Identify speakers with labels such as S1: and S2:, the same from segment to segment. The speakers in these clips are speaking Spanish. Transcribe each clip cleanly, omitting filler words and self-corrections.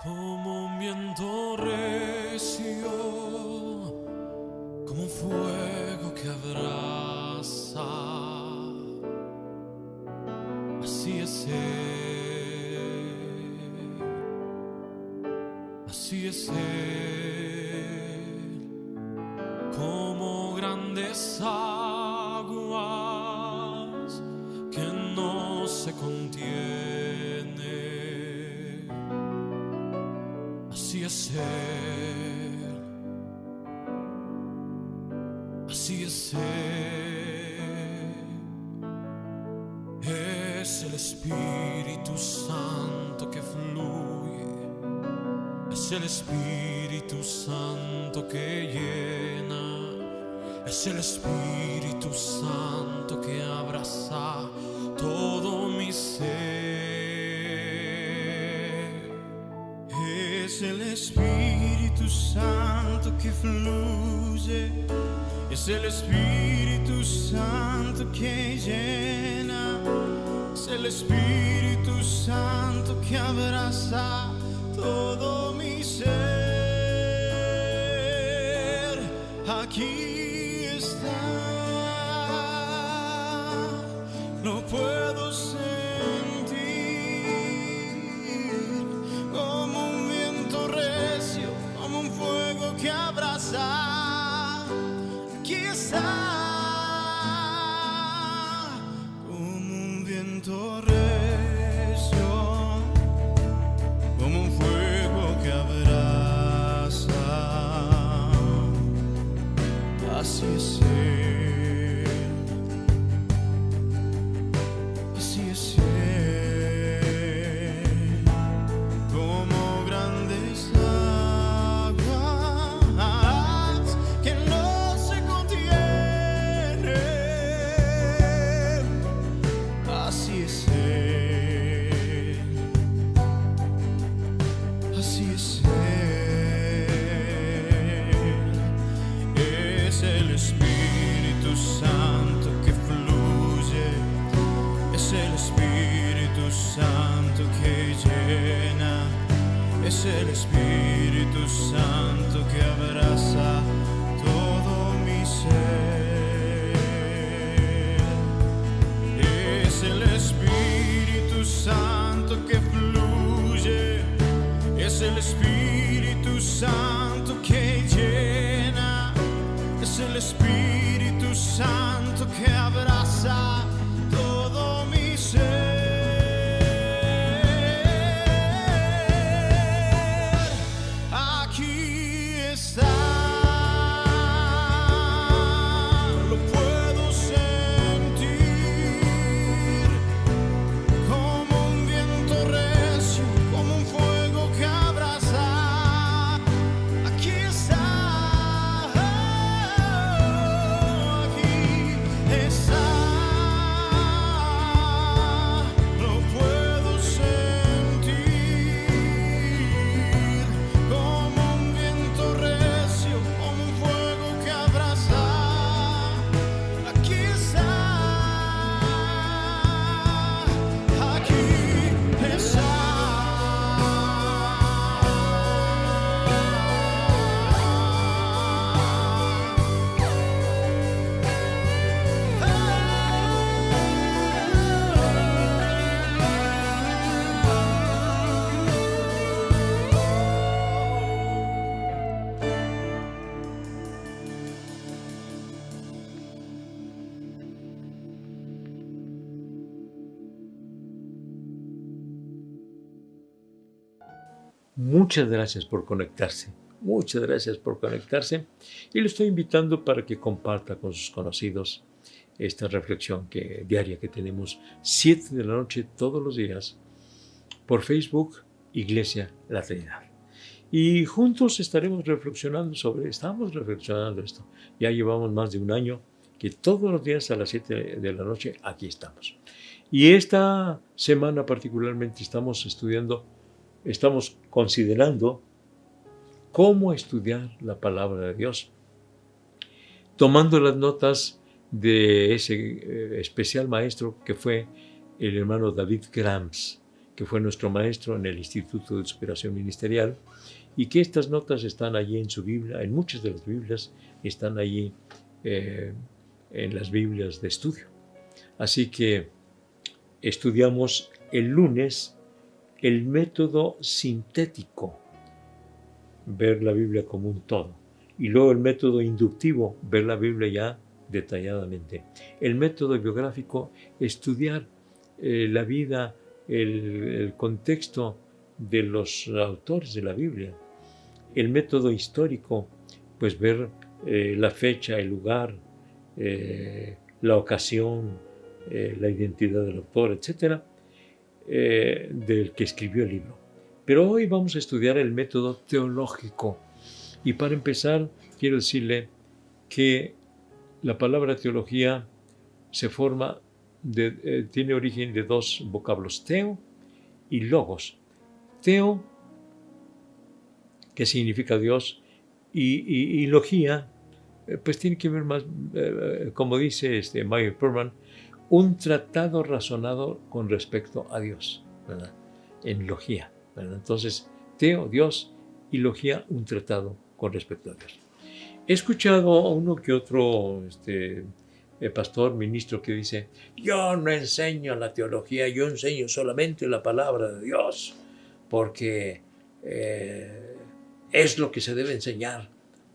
S1: como un viento recio, como un fuego que abraza. Así es Él, así es Él, como grandes aguas que no se contienen. Así es Él, así es Él. Es el Espíritu Santo que fluye, es el Espíritu Santo que llena, es el Espíritu Santo que abraza todo mi ser.
S2: Es el Espíritu Santo que fluye, es el Espíritu Santo que llena, es el Espíritu Santo que abraza todo mi ser. Aquí está, lo puedo sentir como un viento recio, como un fuego que abraza. Aquí está, como un viento recio, como un fuego que abraza. Así es Él, así es Él, como grandes aguas que no se contienen. Así es Él, así es Él. Es el Espíritu Santo que fluye, es el Espíritu Santo que llena, es el Espíritu Santo que abraza todo mi ser. Es el Espíritu Santo que fluye, es el Espíritu Santo que llena, es el Espíritu Santo que abraza todo mi ser. Aquí está, lo puedo sentir como un viento recio, como un fuego que abraza. Aquí está, aquí está, lo puedo sentir como un viento recio, como un fuego que abraza. Aquí está, aquí está.
S3: Muchas gracias por conectarse. Muchas gracias por conectarse. Y le estoy invitando para que comparta con sus conocidos esta reflexión diaria que tenemos 7 de la noche todos los días por Facebook, Iglesia La Trinidad. Y juntos estamos reflexionando esto. Ya llevamos más de un año que todos los días a las 7 de la noche aquí estamos. Y esta semana particularmente estamos considerando cómo estudiar la palabra de Dios, tomando las notas de ese especial maestro que fue el hermano David Grams, que fue nuestro maestro en el Instituto de Superación Ministerial, y que estas notas están allí en su Biblia, en muchas de las Biblias, están allí en las Biblias de estudio. Así que estudiamos el lunes el método sintético, ver la Biblia como un todo, y luego el método inductivo, ver la Biblia ya detalladamente. El método biográfico, estudiar la vida, el contexto de los autores de la Biblia. El método histórico, pues ver la fecha, el lugar, la ocasión, la identidad del autor, etcétera, del que escribió el libro. Pero hoy vamos a estudiar el método teológico. Y para empezar, quiero decirle que la palabra teología se forma, tiene origen de dos vocablos, teo y logos. Teo, que significa Dios, y logía, pues tiene que ver más, como dice Meyer Perman, un tratado razonado con respecto a Dios, ¿verdad? En logía, ¿verdad? Entonces, teo, Dios, y logía, un tratado con respecto a Dios. He escuchado a uno que otro pastor, ministro, que dice: yo no enseño la teología, yo enseño solamente la palabra de Dios, porque es lo que se debe enseñar,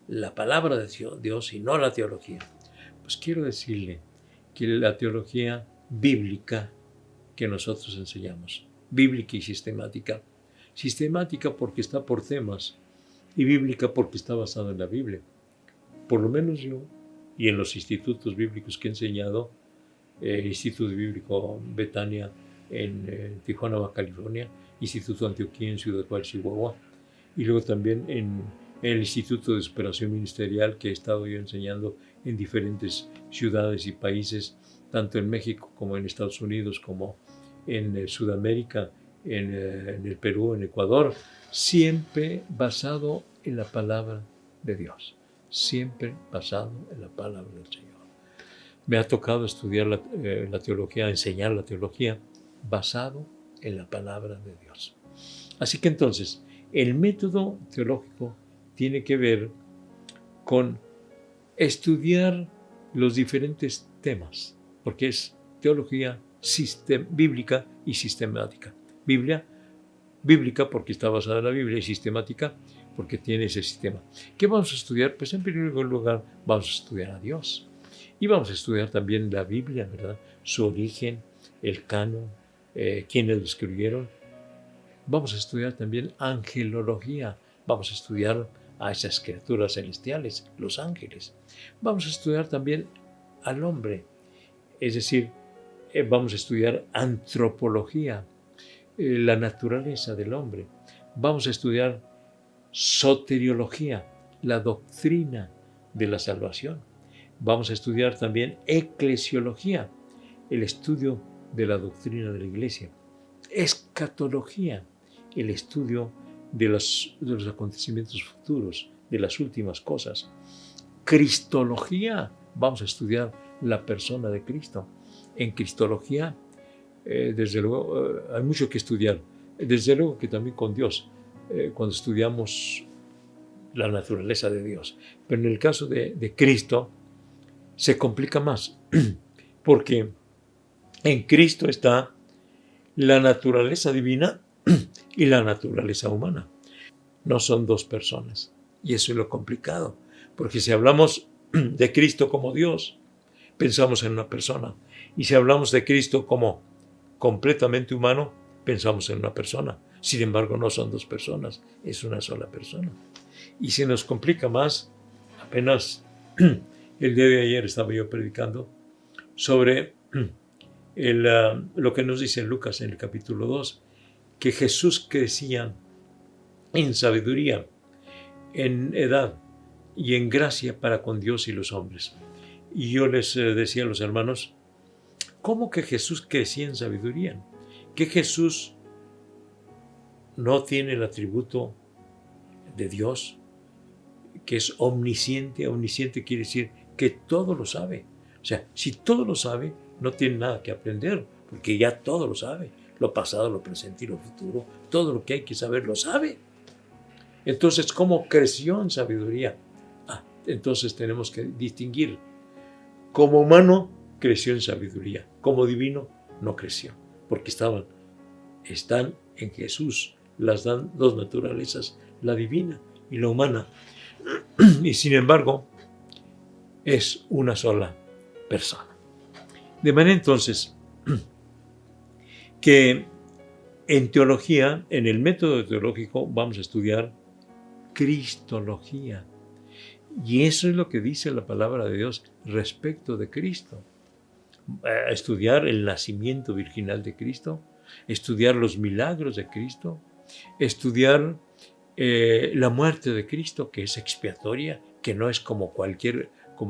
S3: la palabra de Dios y no la teología. Pues quiero decirle que la teología bíblica que nosotros enseñamos, bíblica y sistemática porque está por temas, y bíblica porque está basada en la Biblia. Por lo menos yo, y en los institutos bíblicos que he enseñado, Instituto Bíblico Betania en Tijuana, Baja California, Instituto Antioquía en Ciudad Juárez, Chihuahua, y luego también en el Instituto de Superación Ministerial, que he estado yo enseñando en diferentes ciudades y países, tanto en México como en Estados Unidos, como en Sudamérica, en el Perú, en Ecuador, siempre basado en la palabra de Dios, siempre basado en la palabra del Señor. Me ha tocado estudiar la teología, enseñar la teología basado en la palabra de Dios. Así que entonces, el método teológico tiene que ver con estudiar los diferentes temas, porque es teología bíblica y sistemática. Bíblica porque está basada en la Biblia, y sistemática porque tiene ese sistema. ¿Qué vamos a estudiar? Pues en primer lugar vamos a estudiar a Dios. Y vamos a estudiar también la Biblia, ¿verdad? Su origen, el canon, quiénes lo escribieron. Vamos a estudiar también angelología. Vamos a estudiar a esas criaturas celestiales, los ángeles. Vamos a estudiar también al hombre. Es decir, vamos a estudiar antropología, la naturaleza del hombre. Vamos a estudiar soteriología, la doctrina de la salvación. Vamos a estudiar también eclesiología, el estudio de la doctrina de la iglesia. Escatología, el estudio de los acontecimientos futuros, de las últimas cosas. Cristología, vamos a estudiar la persona de Cristo. En cristología, desde luego, hay mucho que estudiar. Desde luego que también con Dios, cuando estudiamos la naturaleza de Dios. Pero en el caso de Cristo, se complica más, porque en Cristo está la naturaleza divina y la naturaleza humana. No son dos personas. Y eso es lo complicado, porque si hablamos de Cristo como Dios, pensamos en una persona. Y si hablamos de Cristo como completamente humano, pensamos en una persona. Sin embargo, no son dos personas, es una sola persona. Y se nos complica más. Apenas el día de ayer estaba yo predicando sobre lo que nos dice Lucas en el capítulo 2, que Jesús crecía en sabiduría, en edad y en gracia para con Dios y los hombres. Y yo les decía a los hermanos, ¿cómo que Jesús crecía en sabiduría? ¿Que Jesús no tiene el atributo de Dios, que es omnisciente? Omnisciente quiere decir que todo lo sabe. O sea, si todo lo sabe, no tiene nada que aprender, porque ya todo lo sabe. lo pasado, lo presente y lo futuro. Todo lo que hay que saber lo sabe. Entonces, ¿cómo creció en sabiduría? Entonces tenemos que distinguir. Como humano, creció en sabiduría. Como divino, no creció. Porque están en Jesús las dos naturalezas, la divina y la humana. Y sin embargo, es una sola persona. De manera entonces que en teología, en el método teológico, vamos a estudiar cristología. Y eso es lo que dice la palabra de Dios respecto de Cristo. Estudiar el nacimiento virginal de Cristo, estudiar los milagros de Cristo, estudiar la muerte de Cristo, que es expiatoria, que no es como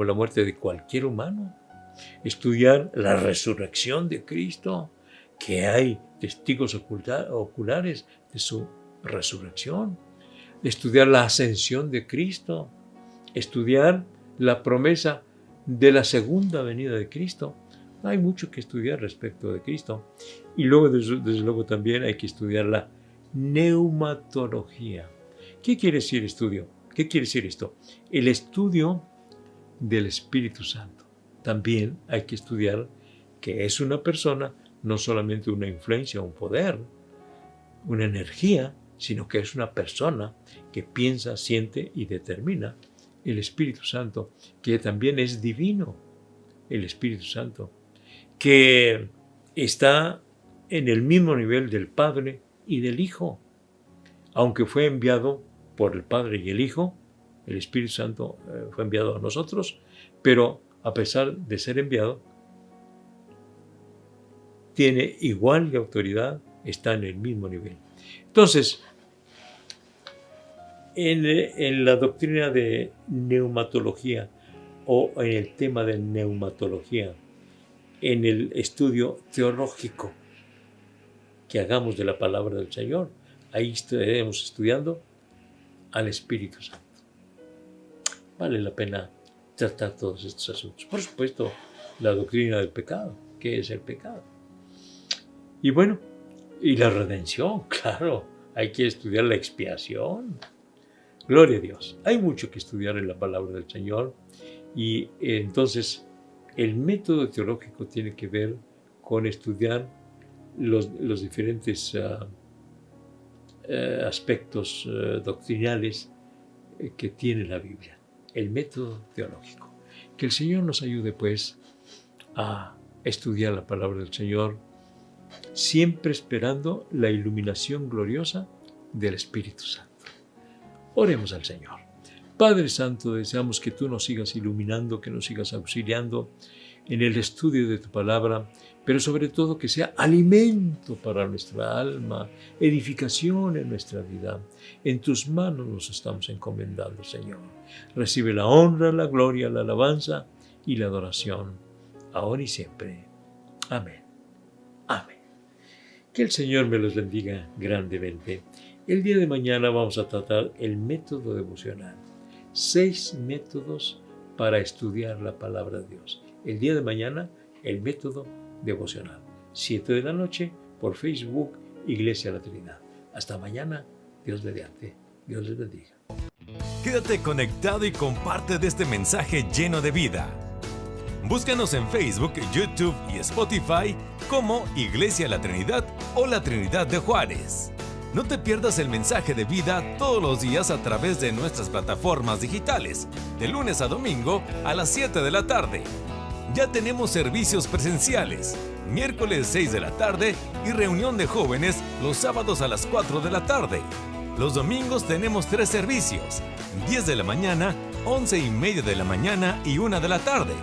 S3: la muerte de cualquier humano. Estudiar la resurrección de Cristo, que hay testigos oculares de su resurrección. Estudiar la ascensión de Cristo. Estudiar la promesa de la segunda venida de Cristo. Hay mucho que estudiar respecto de Cristo. Y luego, desde luego, también hay que estudiar la neumatología. ¿Qué quiere decir estudio? ¿Qué quiere decir esto? El estudio del Espíritu Santo. También hay que estudiar que es una persona, no solamente una influencia, un poder, una energía, sino que es una persona que piensa, siente y determina. El Espíritu Santo, que también es divino, el Espíritu Santo, que está en el mismo nivel del Padre y del Hijo. Aunque fue enviado por el Padre y el Hijo, el Espíritu Santo fue enviado a nosotros, pero a pesar de ser enviado, tiene igual de autoridad, está en el mismo nivel. Entonces, en la doctrina de neumatología o en el tema de neumatología, en el estudio teológico que hagamos de la palabra del Señor, ahí estaremos estudiando al Espíritu Santo. Vale la pena tratar todos estos asuntos. Por supuesto, la doctrina del pecado. ¿Qué es el pecado? Y bueno, y la redención, claro. Hay que estudiar la expiación. Gloria a Dios. Hay mucho que estudiar en la palabra del Señor. Y entonces, el método teológico tiene que ver con estudiar los diferentes aspectos doctrinales que tiene la Biblia. El método teológico. Que el Señor nos ayude, pues, a estudiar la palabra del Señor, siempre esperando la iluminación gloriosa del Espíritu Santo. Oremos al Señor. Padre Santo, deseamos que tú nos sigas iluminando, que nos sigas auxiliando en el estudio de tu palabra, pero sobre todo que sea alimento para nuestra alma, edificación en nuestra vida. En tus manos nos estamos encomendando, Señor. Recibe la honra, la gloria, la alabanza y la adoración, ahora y siempre. Amén. Amén. Que el Señor me los bendiga grandemente. El día de mañana vamos a tratar el método devocional. 6 métodos para estudiar la palabra de Dios. El día de mañana, el método devocional. 7 de la noche por Facebook, Iglesia La Trinidad. Hasta mañana, Dios mediante. Dios les bendiga.
S4: Quédate conectado y comparte de este mensaje lleno de vida. Búscanos en Facebook, YouTube y Spotify como Iglesia La Trinidad o La Trinidad de Juárez. No te pierdas el mensaje de vida todos los días a través de nuestras plataformas digitales, de lunes a domingo a las 7 de la tarde. Ya tenemos servicios presenciales, miércoles 6 de la tarde y reunión de jóvenes los sábados a las 4 de la tarde. Los domingos tenemos 3 servicios, 10 de la mañana, 11:30 de la mañana y 1 de la tarde.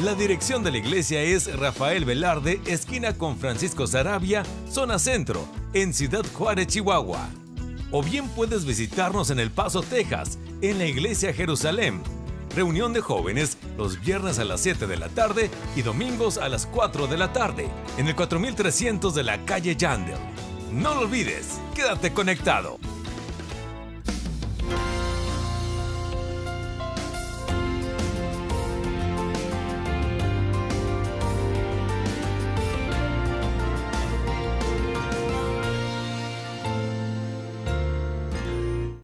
S4: La dirección de la iglesia es Rafael Velarde, esquina con Francisco Sarabia, zona centro, en Ciudad Juárez, Chihuahua. O bien puedes visitarnos en El Paso, Texas, en la iglesia Jerusalén. Reunión de jóvenes los viernes a las 7 de la tarde y domingos a las 4 de la tarde, en el 4300 de la calle Yandel. No lo olvides, quédate conectado.